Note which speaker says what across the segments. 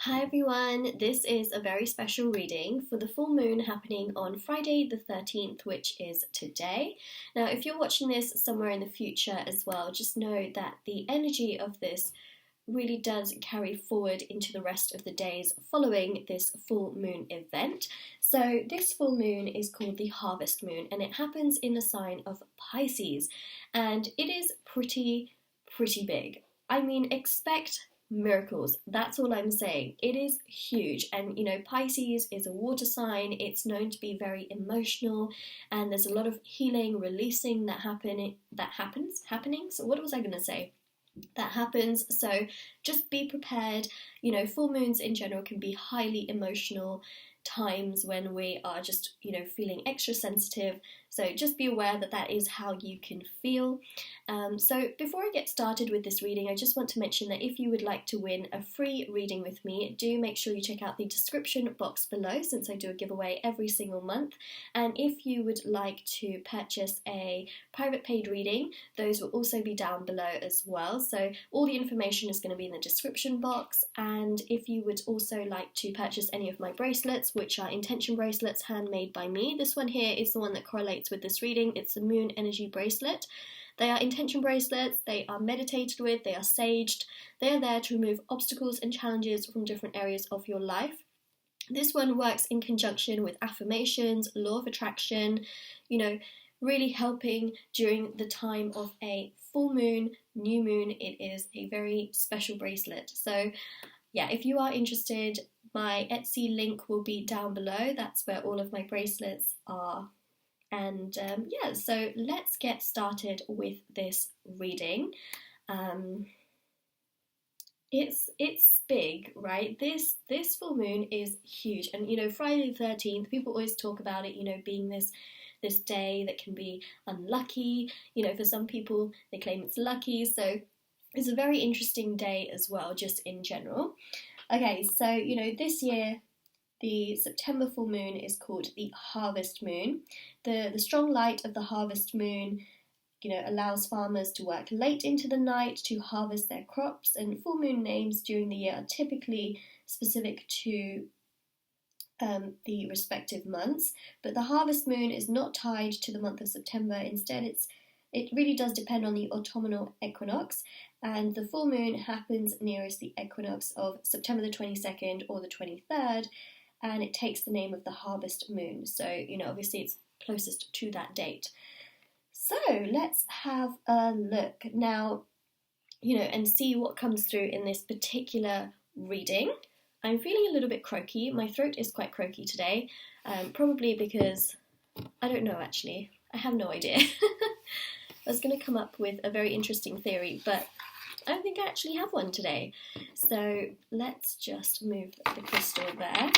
Speaker 1: Hi everyone, this is a very special reading for the full moon happening on Friday the 13th, which is today. Now, if you're watching this somewhere in the future as well, just know that the energy of this really does carry forward into the rest of the days following this full moon event. So this full moon is called the harvest moon and it happens in the sign of Pisces, and it is pretty big. I mean, expect miracles. That's all I'm saying. It is huge. And Pisces is a water sign. It's known to be very emotional, and there's a lot of healing, releasing happening. So what was I going to say? That happens. So just be prepared. Full moons in general can be highly emotional times when we are just feeling extra sensitive, so just be aware that that is how you can feel. So before I get started with this reading, I just want to mention that if you would like to win a free reading with me, do make sure you check out the description box below, since I do a giveaway every single month. And if you would like to purchase a private paid reading, those will also be down below as well. So all the information is going to be in the description box. And if you would also like to purchase any of my bracelets, which are intention bracelets handmade by me, this one here is the one that correlates with this reading. It's the Moon Energy bracelet. They are intention bracelets, they are meditated with, they are saged, they are there to remove obstacles and challenges from different areas of your life. This one works in conjunction with affirmations, law of attraction, really helping during the time of a full moon, new moon. It is a very special bracelet. So yeah, if you are interested, my Etsy link will be down below. That's where all of my bracelets are. And yeah, so let's get started with this reading. It's big, right? This full moon is huge, and Friday the 13th, people always talk about it, being this day that can be unlucky. For some people, they claim it's lucky. So it's a very interesting day as well, just in general. Okay, so this year, the September full moon is called the harvest moon. The strong light of the harvest moon, allows farmers to work late into the night to harvest their crops, and full moon names during the year are typically specific to the respective months. But the harvest moon is not tied to the month of September. Instead, it really does depend on the autumnal equinox, and the full moon happens nearest the equinox of September the 22nd or the 23rd, and it takes the name of the harvest moon. So, obviously it's closest to that date. So let's have a look now, and see what comes through in this particular reading. I'm feeling a little bit croaky. My throat is quite croaky today, probably because, I don't know actually. I have no idea. I was going to come up with a very interesting theory, but I don't think I actually have one today. So let's just move the crystal there.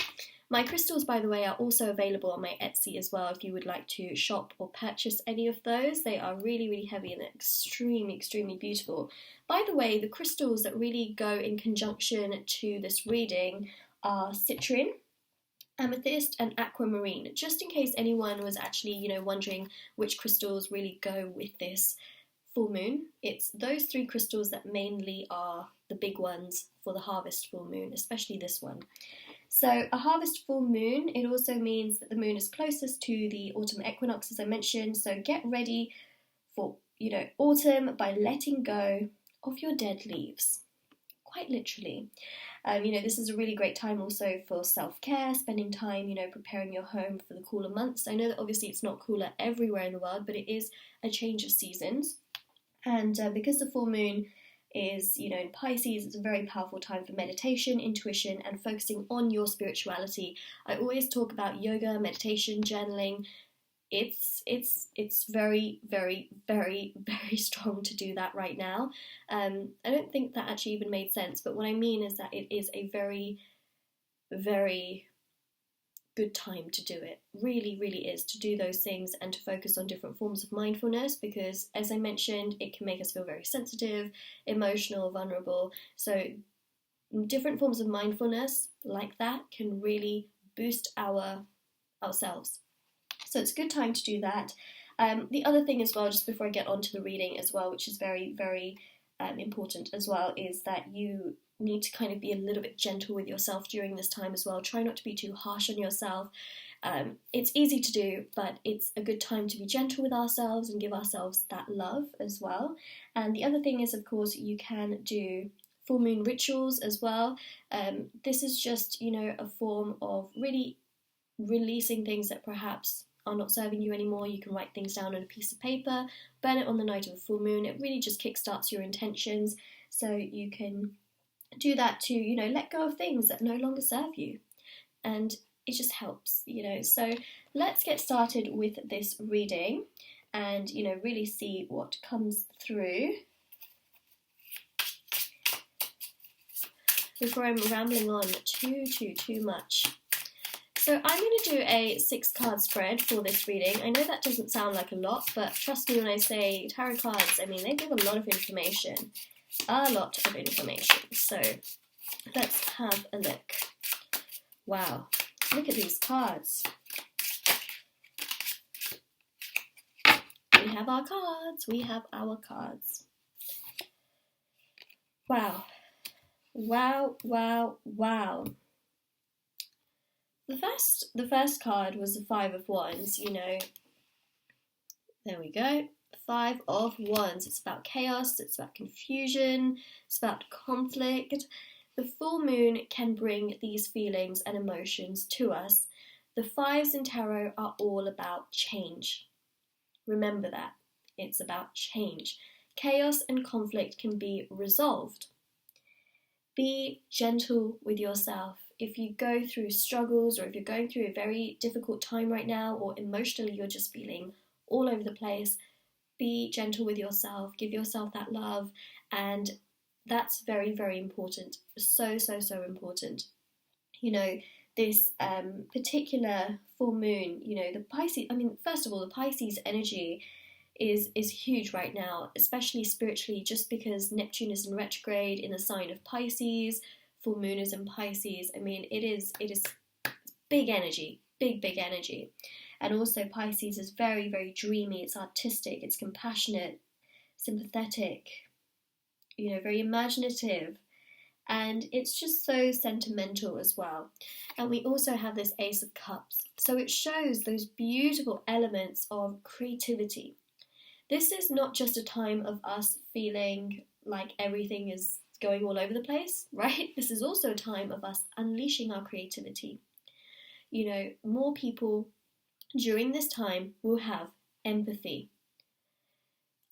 Speaker 1: My crystals, by the way, are also available on my Etsy as well if you would like to shop or purchase any of those. They are really heavy and extremely beautiful. By the way, the crystals that really go in conjunction to this reading are citrine, amethyst, and aquamarine. Just in case anyone was actually, wondering which crystals really go with this full moon, it's those three crystals that mainly are the big ones for the harvest full moon, especially this one. So a harvest full moon, it also means that the moon is closest to the autumn equinox, as I mentioned. So get ready for, autumn by letting go of your dead leaves, quite literally. This is a really great time also for self-care, spending time, preparing your home for the cooler months. I know that obviously it's not cooler everywhere in the world, but it is a change of seasons. And because the full moon is, in Pisces, it's a very powerful time for meditation, intuition, and focusing on your spirituality. I always talk about yoga, meditation, journaling. It's very strong to do that right now. I don't think that actually even made sense, but what I mean is that it is a very good time to do it. Really is, to do those things and to focus on different forms of mindfulness, because as I mentioned, it can make us feel very sensitive, emotional, vulnerable. So different forms of mindfulness like that can really boost ourselves. So it's a good time to do that. The other thing as well, just before I get on to the reading as well, which is very important as well, is that you need to kind of be a little bit gentle with yourself during this time as well. Try not to be too harsh on yourself. It's easy to do, but it's a good time to be gentle with ourselves and give ourselves that love as well. And the other thing is, of course, you can do full moon rituals as well. This is just, a form of really releasing things that perhaps are not serving you anymore. You can write things down on a piece of paper, burn it on the night of a full moon. It really just kickstarts your intentions, so you can do that to, let go of things that no longer serve you. And it just helps, So let's get started with this reading and, really see what comes through. Before I'm rambling on too much. So I'm going to do a 6-card spread for this reading. I know that doesn't sound like a lot, but trust me when I say tarot cards, they give a lot of information. A lot of information. So let's have a look. Wow, look at these cards. We have our cards. We have our cards. Wow. Wow, wow, wow. The first card was the 5 of Wands, There we go. 5 of Wands. It's about chaos, it's about confusion, it's about conflict. The full moon can bring these feelings and emotions to us. The 5s in tarot are all about change. Remember that. It's about change. Chaos and conflict can be resolved. Be gentle with yourself. If you go through struggles, or if you're going through a very difficult time right now, or emotionally you're just feeling all over the place, be gentle with yourself. Give yourself that love, and that's very, very important. So important. This particular full moon, the Pisces, first of all, the Pisces energy is huge right now, especially spiritually, just because Neptune is in retrograde in the sign of Pisces, full moon is in Pisces. It is big energy, big energy. And also Pisces is very, very dreamy, it's artistic, it's compassionate, sympathetic, very imaginative, and it's just so sentimental as well. And we also have this Ace of Cups, so it shows those beautiful elements of creativity. This is not just a time of us feeling like everything is going all over the place, right? This is also a time of us unleashing our creativity. More people during this time will have empathy.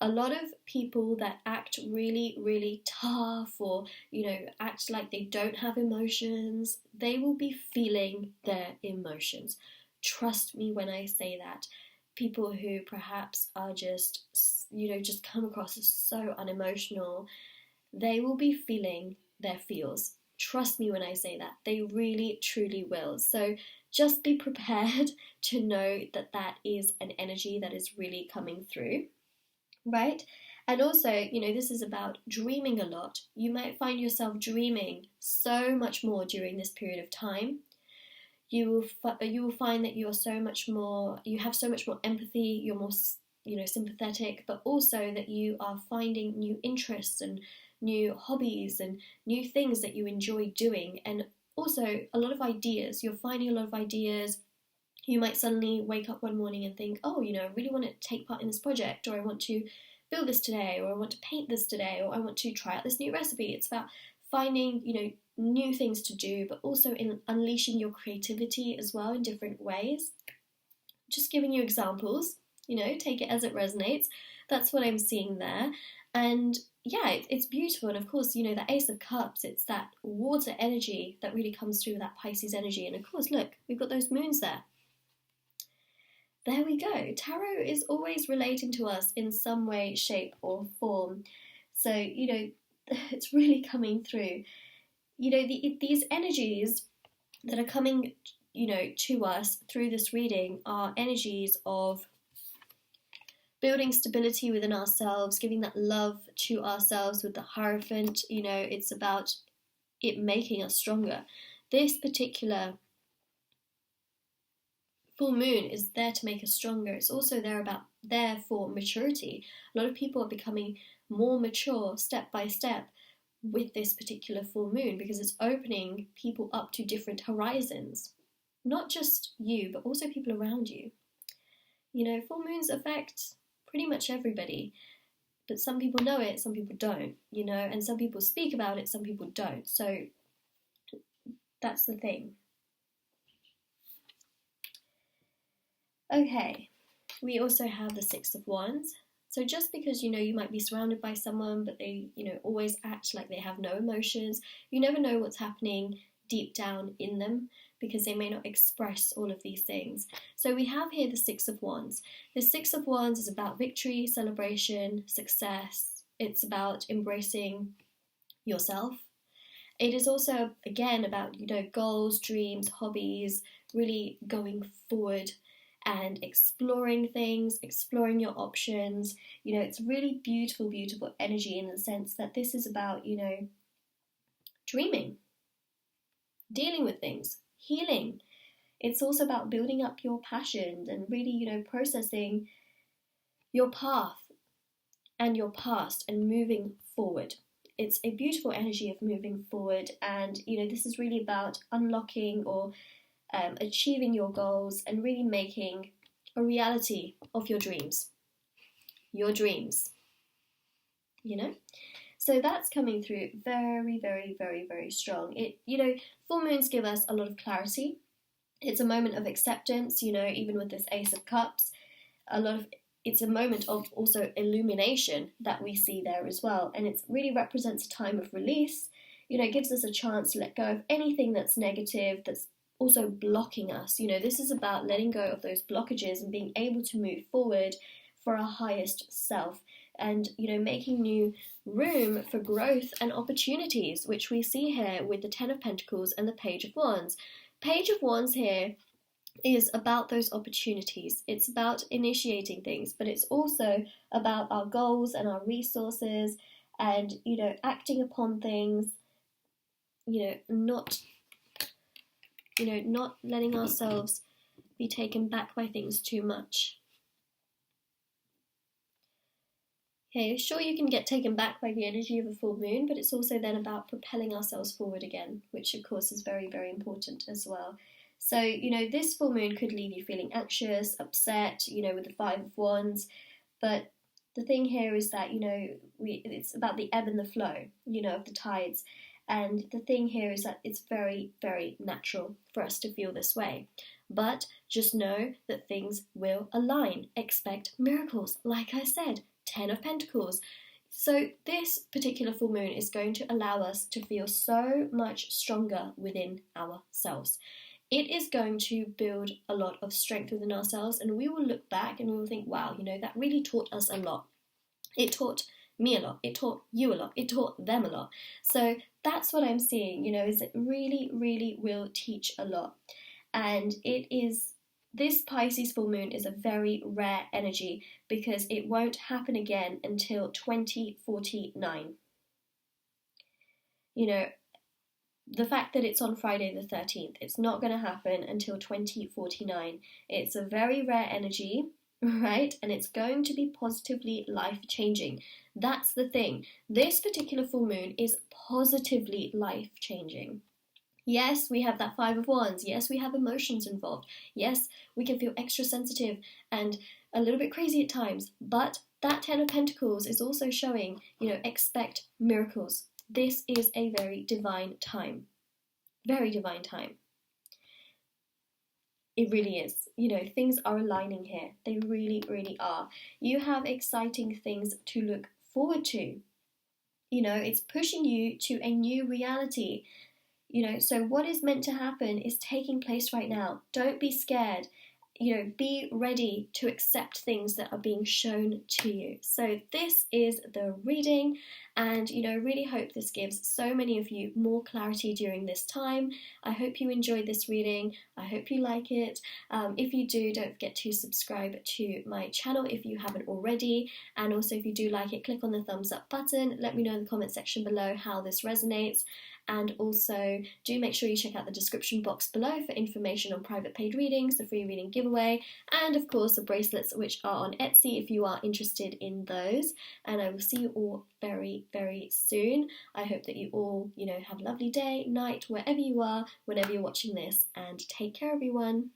Speaker 1: A lot of people that act really, really tough, or, act like they don't have emotions, they will be feeling their emotions. Trust me when I say that. People who perhaps are just come across as so unemotional, they will be feeling their feels. Trust me when I say that. They really, truly will. So just be prepared to know that is an energy that is really coming through, right? And also, this is about dreaming a lot. You might find yourself dreaming so much more during this period of time. You will find that you have so much more empathy, you're more, sympathetic, but also that you are finding new interests and new hobbies and new things that you enjoy doing, and also a lot of ideas. You're finding a lot of ideas. You might suddenly wake up one morning and think, I really want to take part in this project, or I want to build this today, or I want to paint this today, or I want to try out this new recipe. It's about finding, new things to do, but also in unleashing your creativity as well in different ways. Just giving you examples, take it as it resonates. That's what I'm seeing there. And yeah, it's beautiful. And of course, the Ace of Cups, it's that water energy that really comes through, that Pisces energy. And of course, look, we've got those moons there. There we go. Tarot is always relating to us in some way, shape, or form. So, it's really coming through. These energies that are coming, to us through this reading are energies of building stability within ourselves, giving that love to ourselves with the Hierophant. It's about it making us stronger. This particular full moon is there to make us stronger. It's also there for maturity. A lot of people are becoming more mature step by step, with this particular full moon, because it's opening people up to different horizons. Not just you, but also people around you. You know, full moons affect pretty much everybody, but some people know it, some people don't, you know, and some people speak about it, some people don't. So that's the thing. Okay, we also have the Six of Wands. So just because, you know, you might be surrounded by someone, but they, you know, always act like they have no emotions, you never know what's happening deep down in them, because they may not express all of these things. So we have here the Six of Wands. The Six of Wands is about victory, celebration, success. It's about embracing yourself. It is also, again, about, you know, goals, dreams, hobbies, really going forward and exploring things, exploring your options. You know, it's really beautiful, beautiful energy in the sense that this is about, you know, dreaming, dealing with things, healing. It's also about building up your passions and really, you know, processing your path and your past and moving forward. It's a beautiful energy of moving forward, and, you know, this is really about unlocking or achieving your goals and really making a reality of your dreams. Your dreams, you know? So that's coming through very, very, very, very strong. It, you know, full moons give us a lot of clarity. It's a moment of acceptance, you know, even with this Ace of Cups, it's a moment of also illumination that we see there as well. And it really represents a time of release. You know, it gives us a chance to let go of anything that's negative, that's also blocking us. You know, this is about letting go of those blockages and being able to move forward for our highest self, and, you know, making new room for growth and opportunities, which we see here with the Ten of Pentacles and the Page of Wands. Page of Wands here is about those opportunities. It's about initiating things, but it's also about our goals and our resources and, you know, acting upon things, not letting ourselves be taken back by things too much. Okay, sure, you can get taken back by the energy of a full moon, but it's also then about propelling ourselves forward again, which of course is very, very important as well. So, you know, this full moon could leave you feeling anxious, upset, you know, with the Five of Wands, but the thing here is that, you know, it's about the ebb and the flow, you know, of the tides. And the thing here is that it's very, very natural for us to feel this way. But just know that things will align. Expect miracles, like I said. Ten of Pentacles. So this particular full moon is going to allow us to feel so much stronger within ourselves. It is going to build a lot of strength within ourselves, and we will look back and we will think, wow, you know, that really taught us a lot. It taught me a lot. It taught you a lot. It taught them a lot. So that's what I'm seeing, you know, is it really, really will teach a lot. And this Pisces full moon is a very rare energy because it won't happen again until 2049. You know, the fact that it's on Friday the 13th, it's not going to happen until 2049. It's a very rare energy, right? And it's going to be positively life-changing. That's the thing. This particular full moon is positively life-changing. Yes, we have that Five of Wands. Yes, we have emotions involved. Yes, we can feel extra sensitive and a little bit crazy at times. But that Ten of Pentacles is also showing, you know, expect miracles. This is a very divine time. Very divine time. It really is. You know, things are aligning here. They really, really are. You have exciting things to look forward to. You know, it's pushing you to a new reality. You know, so what is meant to happen is taking place right now. Don't be scared. You know, be ready to accept things that are being shown to you. So this is the reading, and, you know, really hope this gives so many of you more clarity during this time. I hope you enjoyed this reading. I hope you like it. If you do, don't forget to subscribe to my channel if you haven't already. And also, if you do like it, click on the thumbs up button. Let me know in the comment section below how this resonates. And also, do make sure you check out the description box below for information on private paid readings, the free reading giveaway, and of course the bracelets, which are on Etsy if you are interested in those. And I will see you all very very, very soon. I hope that you all, have a lovely day, night, wherever you are, whenever you're watching this, and take care, everyone.